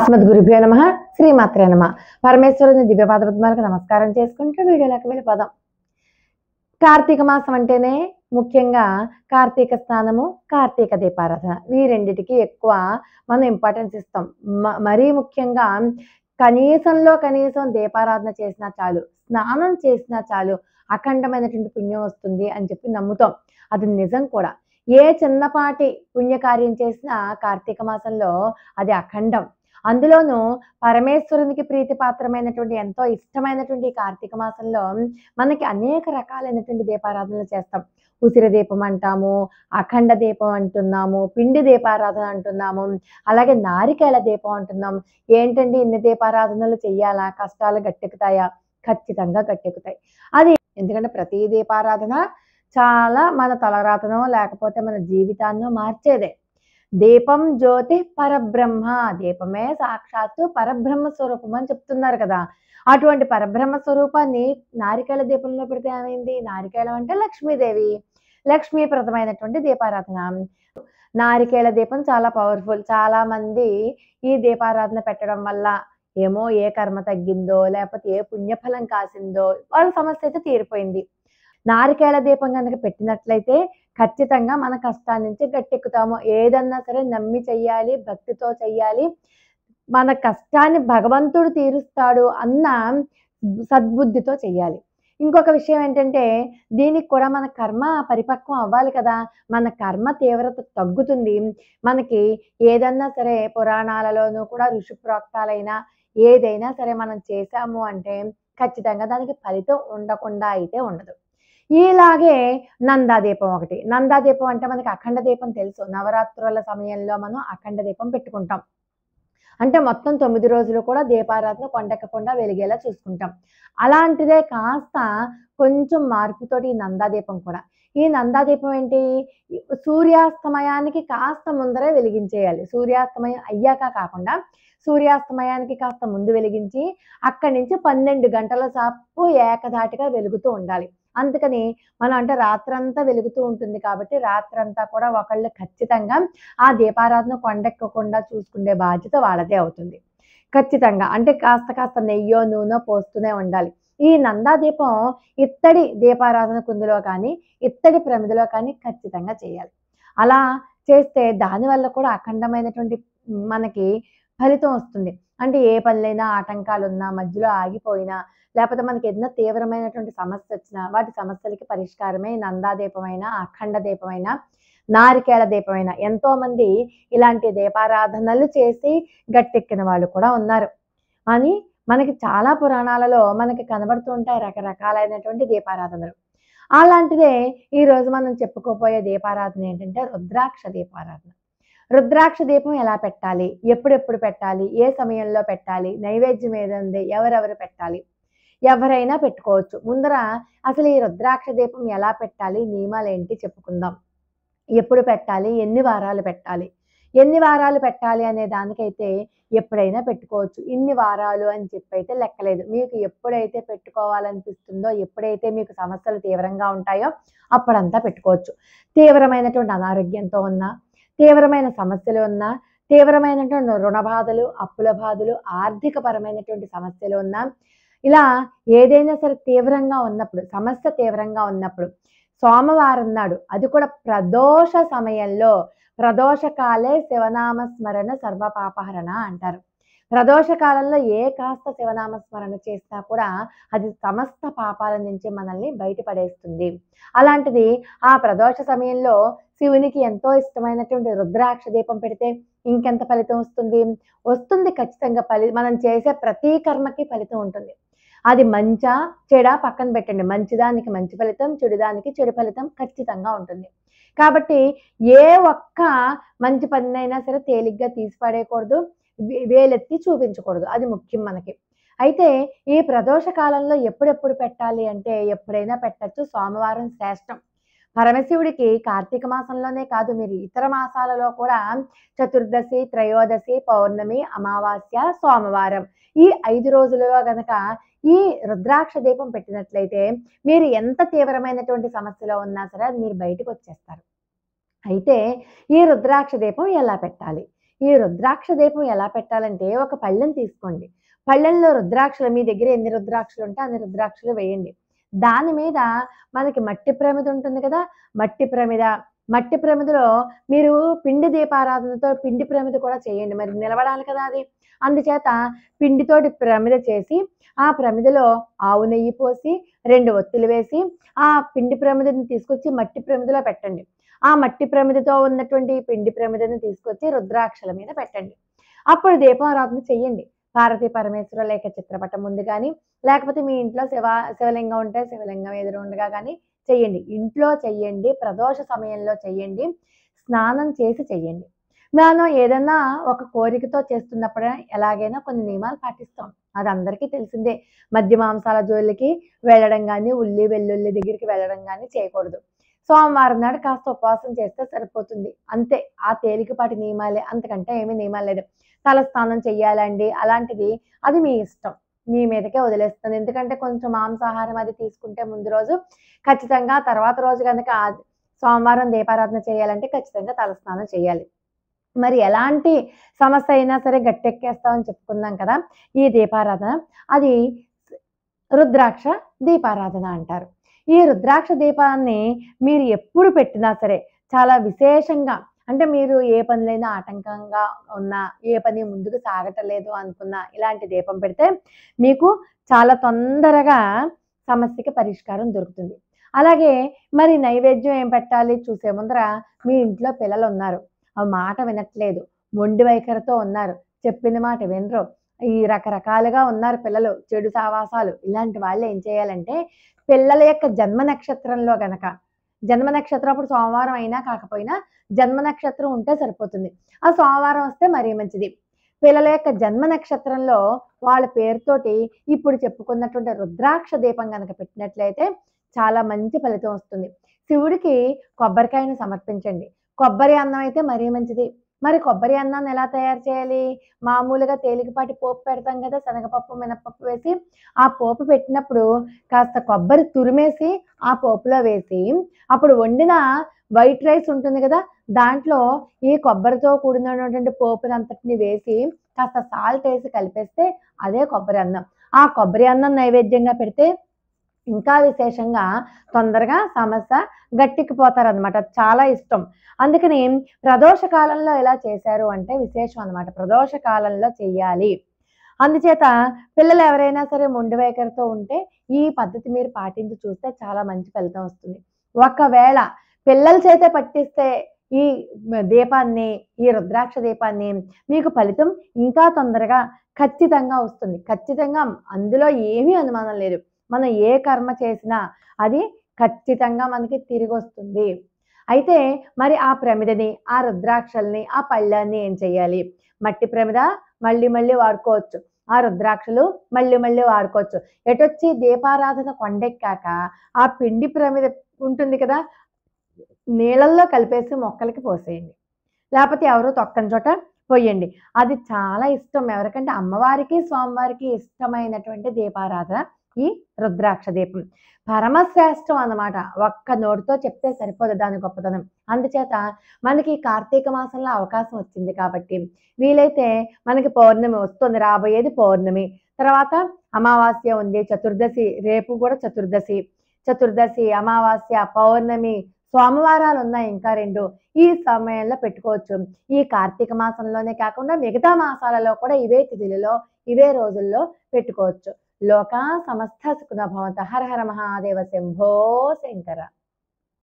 అస్మద్గురుభ్యో నమః. శ్రీమాత్రే నమః. పరమేశ్వరుని దివ్యపాద పద్మాలకు నమస్కారం చేసుకుంటూ వీడియోలోకి వెళ్ళిపోదాం. కార్తీక మాసం అంటేనే ముఖ్యంగా కార్తీక స్నానము, కార్తీక దీపారాధన, ఈ రెండిటికి ఎక్కువ మనం ఇంపార్టెన్స్ ఇస్తాం. మరీ ముఖ్యంగా కనీసం దీపారాధన చేసినా చాలు, స్నానం చేసినా చాలు, అఖండమైనటువంటి పుణ్యం వస్తుంది అని చెప్పి నమ్ముతాం. అది నిజం కూడా. ఏ చిన్నపాటి పుణ్యకార్యం చేసినా కార్తీక మాసంలో అది అఖండం. అందులోనూ పరమేశ్వరునికి ప్రీతిపాత్రమైనటువంటి ఎంతో ఇష్టమైనటువంటి కార్తీక మాసంలో మనకి అనేక రకాలైనటువంటి దీపారాధనలు చేస్తాం. ఉసిరి దీపం అంటాము, అఖండ దీపం అంటున్నాము, పిండి దీపారాధన అంటున్నాము, అలాగే నారికేళ దీపం అంటున్నాం. ఏంటండి ఇన్ని దీపారాధనలు చెయ్యాలా, కష్టాలు గట్టెక్కుతాయా? ఖచ్చితంగా గట్టెక్కుతాయి. అది ఎందుకంటే ప్రతి దీపారాధన చాలా మన తలరాతనో లేకపోతే మన జీవితాన్నో మార్చేదే. దీపం జ్యోతి పరబ్రహ్మ, దీపమే సాక్షాత్తు పరబ్రహ్మ స్వరూపం అని చెప్తున్నారు కదా. అటువంటి పరబ్రహ్మ స్వరూపాన్ని నారికేళ దీపంలో పెడితే ఏమైంది? నారికేళం అంటే లక్ష్మీదేవి, లక్ష్మీప్రదమైనటువంటి దీపారాధన. నారికేళ దీపం చాలా పవర్ఫుల్. చాలా మంది ఈ దీపారాధన పెట్టడం వల్ల ఏమో ఏ కర్మ తగ్గిందో లేకపోతే ఏ పుణ్యఫలం కాసిందో వాళ్ళ సమస్య అయితే తీరిపోయింది. నారికేళ దీపం కనుక పెట్టినట్లయితే ఖచ్చితంగా మన కష్టాల నుంచి గట్టెక్కుతాము. ఏదన్నా సరే నమ్మి చెయ్యాలి, భక్తితో చెయ్యాలి, మన కష్టాన్ని భగవంతుడు తీరుస్తాడు అన్న సద్బుద్ధితో చెయ్యాలి. ఇంకొక విషయం ఏంటంటే దీనికి కూడా మన కర్మ పరిపక్వం అవ్వాలి కదా. మన కర్మ తీవ్రత తగ్గుతుంది. మనకి ఏదన్నా సరే పురాణాలలోనూ కూడా ఋషిప్రోక్తాలైన ఏదైనా సరే మనం చేశాము అంటే ఖచ్చితంగా దానికి ఫలితం ఉండకుండా అయితే ఉండదు. ఇలాగే నందాదీపం ఒకటి. నందాదీపం అంటే మనకి అఖండ దీపం తెలుసు. నవరాత్రుల సమయంలో మనం అఖండ దీపం పెట్టుకుంటాం. అంటే మొత్తం 9 రోజులు కూడా దీపారాధన కొండెక్కకుండా వెలిగేలా చూసుకుంటాం. అలాంటిదే కాస్త కొంచెం మార్పుతోటి ఈ నందాదీపం కూడా. ఈ నందాదీపం ఏంటి? సూర్యాస్తమయానికి కాస్త ముందరే వెలిగించేయాలి. సూర్యాస్తమయం అయ్యాక కాకుండా సూర్యాస్తమయానికి కాస్త ముందు వెలిగించి అక్కడి నుంచి 12 గంటల సేపు ఏకధాటిగా వెలుగుతూ ఉండాలి. అందుకని మనం అంటే రాత్రంతా వెలుగుతూ ఉంటుంది కాబట్టి రాత్రంతా కూడా ఒకళ్ళు ఖచ్చితంగా ఆ దీపారాధన కొండెక్కకుండా చూసుకునే బాధ్యత వాళ్ళదే అవుతుంది. ఖచ్చితంగా అంటే కాస్త నెయ్యో నూనె పోస్తూనే ఉండాలి. ఈ నందాదీపం ఇత్తడి దీపారాధన కుందులో కానీ ఇత్తడి ప్రమిదలో కానీ ఖచ్చితంగా చేయాలి. అలా చేస్తే దానివల్ల కూడా అఖండమైనటువంటి మనకి ఫలితం వస్తుంది. అంటే ఏ పనులైనా ఆటంకాలున్నా, మధ్యలో ఆగిపోయినా, లేకపోతే మనకి ఏదైనా తీవ్రమైనటువంటి సమస్య వచ్చినా వాటి సమస్యలకి పరిష్కారమే నందాదీపమైనా, అఖండ దీపమైనా, నారికేళ దీపమైనా. ఎంతో మంది ఇలాంటి దీపారాధనలు చేసి గట్టెక్కిన వాళ్ళు కూడా ఉన్నారు. అని మనకి చాలా పురాణాలలో మనకి కనబడుతూ ఉంటాయి రకరకాలైనటువంటి దీపారాధనలు. అలాంటిదే ఈరోజు మనం చెప్పుకోబోయే దీపారాధన ఏంటంటే రుద్రాక్ష దీపారాధన. రుద్రాక్ష దీపం ఎలా పెట్టాలి, ఎప్పుడెప్పుడు పెట్టాలి, ఏ సమయంలో పెట్టాలి, నైవేద్యం ఏదంది, ఎవరెవరు పెట్టాలి? ఎవరైనా పెట్టుకోవచ్చు. ముందర అసలు ఈ రుద్రాక్ష దీపం ఎలా పెట్టాలి, నియమాలు ఏంటి చెప్పుకుందాం. ఎప్పుడు పెట్టాలి, ఎన్ని వారాలు పెట్టాలి, ఎన్ని వారాలు పెట్టాలి అనే దానికైతే ఎప్పుడైనా పెట్టుకోవచ్చు. ఇన్ని వారాలు అని చెప్పి అయితే లెక్కలేదు. మీకు ఎప్పుడైతే పెట్టుకోవాలనిపిస్తుందో, ఎప్పుడైతే మీకు సమస్యలు తీవ్రంగా ఉంటాయో అప్పుడంతా పెట్టుకోవచ్చు. తీవ్రమైనటువంటి అనారోగ్యంతో ఉన్నా, తీవ్రమైన సమస్యలు ఉన్నా, తీవ్రమైనటువంటి రుణ బాధలు, అప్పుల బాధలు, ఆర్థికపరమైనటువంటి సమస్యలు ఉన్నా, ఇలా ఏదైనా సరే తీవ్రంగా ఉన్నప్పుడు, సమస్య తీవ్రంగా ఉన్నప్పుడు సోమవారం నాడు, అది కూడా ప్రదోష సమయంలో, ప్రదోషకాలే శివనామస్మరణ సర్వపాపహరణ అంటారు. ప్రదోష కాలంలో కాస్త శివనామస్మరణ చేసినా కూడా అది సమస్త పాపాల నుంచి మనల్ని బయటపడేస్తుంది. అలాంటిది ఆ ప్రదోష సమయంలో శివునికి ఎంతో ఇష్టమైనటువంటి రుద్రాక్ష దీపం పెడితే ఇంకెంత ఫలితం వస్తుంది? వస్తుంది ఖచ్చితంగా. మనం చేసే ప్రతి కర్మకి ఫలితం ఉంటుంది. అది మంచా చెడా పక్కన పెట్టండి. మంచిదానికి మంచి ఫలితం, చెడుదానికి చెడు ఫలితం ఖచ్చితంగా ఉంటుంది. కాబట్టి ఏ ఒక్క మంచి పనినైనా సరే తేలిగ్గా తీసి పడేయకూడదు, వేలెత్తి చూపించకూడదు. అది ముఖ్యం మనకి. అయితే ఈ ప్రదోష కాలంలో ఎప్పుడెప్పుడు పెట్టాలి అంటే ఎప్పుడైనా పెట్టచ్చు. సోమవారం శ్రేష్టం. పరమశివుడికి కార్తీక మాసంలోనే కాదు, మీరు ఇతర మాసాలలో కూడా చతుర్దశి, త్రయోదశి, పౌర్ణమి, అమావాస్య, సోమవారం ఈ 5 రోజులలో గనక ఈ రుద్రాక్ష దీపం పెట్టినట్లయితే మీరు ఎంత తీవ్రమైనటువంటి సమస్యలో ఉన్నా సరే మీరు బయటకు వచ్చేస్తారు. అయితే ఈ రుద్రాక్ష దీపం ఎలా పెట్టాలి? ఈ రుద్రాక్ష దీపం ఎలా పెట్టాలంటే ఒక పళ్ళెం తీసుకోండి. పళ్ళెంలో రుద్రాక్షలు మీ దగ్గర ఎన్ని రుద్రాక్షలు ఉంటే అన్ని రుద్రాక్షలు వేయండి. దాని మీద మనకి మట్టి ప్రమిద ఉంటుంది కదా! మట్టి ప్రమిదలో మీరు పిండి దీపారాధనతో పిండి ప్రమిద కూడా చేయండి. మరి నిలబడాలి కదా అది. అందుచేత పిండితోటి ప్రమిద చేసి, ఆ ప్రమిదలో ఆవు నెయ్యి పోసి, 2 ఒత్తులు వేసి, ఆ పిండి ప్రమిదని తీసుకొచ్చి మట్టి ప్రమిదలో పెట్టండి. ఆ మట్టి ప్రమిదతో ఉన్నటువంటి పిండి ప్రమిదని తీసుకొచ్చి రుద్రాక్షల మీద పెట్టండి. అప్పుడు దీపారాధన చెయ్యండి. పార్వతీ పరమేశ్వర లేక చిత్రపటం ముందు గాని, లేకపోతే మీ ఇంట్లో శివలింగం ఉంటే శివలింగం ఎదురుగుండగా గాని చెయ్యండి. ఇంట్లో చెయ్యండి. ప్రదోష సమయంలో చెయ్యండి. స్నానం చేసి చెయ్యండి. మనం ఏదన్నా ఒక కోరికతో చేస్తున్నప్పుడు ఎలాగైనా కొన్ని నియమాలు పాటిస్తాం. అది అందరికీ తెలిసిందే. మద్య మాంసాల జోలికి వెళ్ళడం గాని, ఉల్లి, వెల్లుల్లి దగ్గరికి వెళ్ళడం గాని చేయకూడదు. సోమవారం నాడు కాస్త ఉపవాసం చేస్తే సరిపోతుంది. అంతే. ఆ తేలికపాటి నియమాలే. అంతకంటే ఏమీ నియమాలు లేదు. తలస్నానం చెయ్యాలండి అలాంటిది అది మీ ఇష్టం. మీ మీదకే వదిలేస్తాను. ఎందుకంటే కొంచెం మాంసాహారం అది తీసుకుంటే ముందు రోజు ఖచ్చితంగా తర్వాత రోజు గనక సోమవారం దీపారాధన చేయాలంటే ఖచ్చితంగా తలస్నానం చేయాలి. మరి ఎలాంటి సమస్య అయినా సరే గట్టెక్కేస్తామని చెప్పుకున్నాం కదా! ఈ దీపారాధన అది రుద్రాక్ష దీపారాధన అంటారు. ఈ రుద్రాక్ష దీపాన్ని మీరు ఎప్పుడు పెట్టినా సరే చాలా విశేషంగా అంటే మీరు ఏ పనులైనా ఆటంకంగా ఉన్నా, ఏ పని ముందుకు సాగటలేదు అనుకున్నా ఇలాంటి దీపం పెడితే మీకు చాలా తొందరగా సమస్యకి పరిష్కారం దొరుకుతుంది. అలాగే మరి నైవేద్యం ఏం పెట్టాలి చూసే ముందర మీ ఇంట్లో పిల్లలున్నారు. ఆ మాట వినట్లేదు. మొండి వైఖరితో ఉన్నారు. చెప్పిన మాట వినరు. ఈ రకరకాలుగా ఉన్నారు పిల్లలు. చెడు సావాసాలు. ఇలాంటి వాళ్ళు ఏం చేయాలంటే పిల్లల యొక్క జన్మ నక్షత్రంలో గనక జన్మ నక్షత్రం అప్పుడు సోమవారం అయినా కాకపోయినా జన్మ నక్షత్రం ఉంటే సరిపోతుంది. ఆ సోమవారం వస్తే మరీ మంచిది. పిల్లల యొక్క జన్మ నక్షత్రంలో వాళ్ళ పేరుతోటి ఇప్పుడు చెప్పుకున్నటువంటి రుద్రాక్ష దీపం గనక పెట్టినట్లయితే చాలా మంచి ఫలితం వస్తుంది. శివుడికి కొబ్బరికాయను సమర్పించండి. కొబ్బరి అన్నం అయితే మరీ మంచిది. మరి కొబ్బరి అన్నాన్ని ఎలా తయారు చేయాలి? మామూలుగా తేలికపాటి పోపు పెడతాం కదా! శనగపప్పు, మినపప్పు వేసి ఆ పోపు పెట్టినప్పుడు కాస్త కొబ్బరి తురిమేసి ఆ పోపులో వేసి అప్పుడు వండిన వైట్ రైస్ ఉంటుంది కదా! దాంట్లో ఈ కొబ్బరితో కూడినటువంటి పోపునంతటిని వేసి కాస్త సాల్ట్ వేసి కలిపేస్తే అదే కొబ్బరి అన్నం. ఆ కొబ్బరి అన్నం నైవేద్యంగా పెడితే ఇంకా విశేషంగా తొందరగా సమస్య గట్టెక్కిపోతారనమాట. చాలా ఇష్టం. అందుకని ప్రదోష కాలంలో ఎలా చేశారు అంటే విశేషం అనమాట. ప్రదోష కాలంలో చెయ్యాలి. అందుచేత పిల్లలు ఎవరైనా సరే మొండి వైఖరితో ఉంటే ఈ పద్ధతి మీరు పాటించి చూస్తే చాలా మంచి ఫలితం వస్తుంది. ఒకవేళ పిల్లల చేతే పట్టిస్తే ఈ దీపాన్ని, ఈ రుద్రాక్ష దీపాన్ని మీకు ఫలితం ఇంకా తొందరగా ఖచ్చితంగా వస్తుంది. ఖచ్చితంగా అందులో ఏమీ అనుమానం లేదు. మనం ఏ కర్మ చేసినా అది ఖచ్చితంగా మనకి తిరిగొస్తుంది. అయితే మరి ఆ ప్రమిదని, ఆ రుద్రాక్షల్ని, ఆ పళ్ళాన్ని ఏం చేయాలి? మట్టి ప్రమిద మళ్ళీ మళ్ళీ వాడుకోవచ్చు. ఆ రుద్రాక్షలు మళ్ళీ మళ్ళీ వాడుకోవచ్చు. ఎటొచ్చి దీపారాధన కొండెక్కాక ఆ పిండి ప్రమిద ఉంటుంది కదా! నీళ్ళల్లో కలిపేసి మొక్కలకి పోసేయండి. లేకపోతే ఎవరు తొక్కని చోట పొయ్యండి. అది చాలా ఇష్టం ఎవరికంటే అమ్మవారికి, స్వామివారికి ఇష్టమైనటువంటి దీపారాధన ఈ రుద్రాక్ష దీపం. పరమశ్రేష్టం అన్నమాట. ఒక్క నోటితో చెప్తే సరిపోదు దాని గొప్పతనం. అందుచేత మనకి కార్తీక మాసంలో అవకాశం వచ్చింది కాబట్టి వీలైతే మనకి పౌర్ణమి వస్తుంది. రాబోయేది పౌర్ణమి. తర్వాత అమావాస్య ఉంది. చతుర్దశి రేపు కూడా చతుర్దశి, అమావాస్య, పౌర్ణమి, సోమవారాలు ఉన్నాయి ఇంకా 2. ఈ సమయంలో పెట్టుకోవచ్చు. ఈ కార్తీక మాసంలోనే కాకుండా మిగతా మాసాలలో కూడా ఇవే తిథులలో, ఇవే రోజుల్లో పెట్టుకోవచ్చు. లోకా సమస్త సుఖినో భవంతు. హర హర మహాదేవ శంభో శంకర.